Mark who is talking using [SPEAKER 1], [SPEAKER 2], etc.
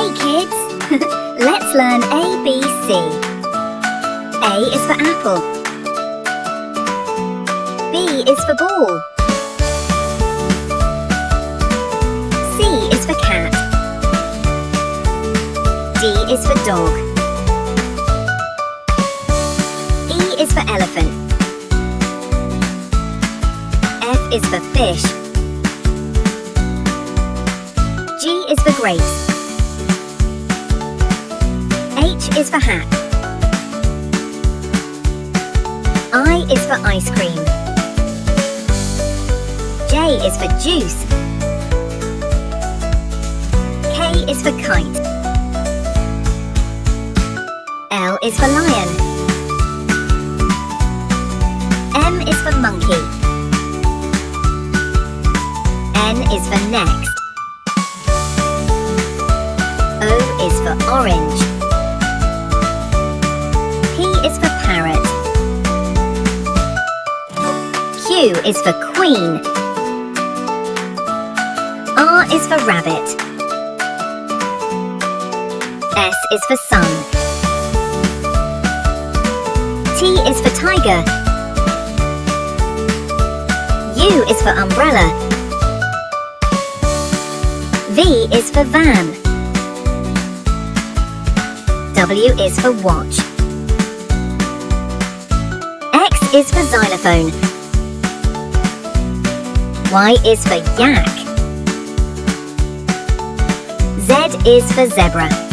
[SPEAKER 1] Hey kids! Let's learn ABC. A is for apple. B is for ball. C is for cat. D is for dog. E is for elephant. F is for fish. G is for grapes. H is for hat. I is for ice cream. J is for juice. K is for kite. L is for lion. M is for monkey. N is for next. O is for orange. P is for parrot. Q is for queen. R is for rabbit. S is for sun. T is for tiger. U is for umbrella. V is for van. W is for watch. X is for xylophone. Y is for yak. Z is for zebra.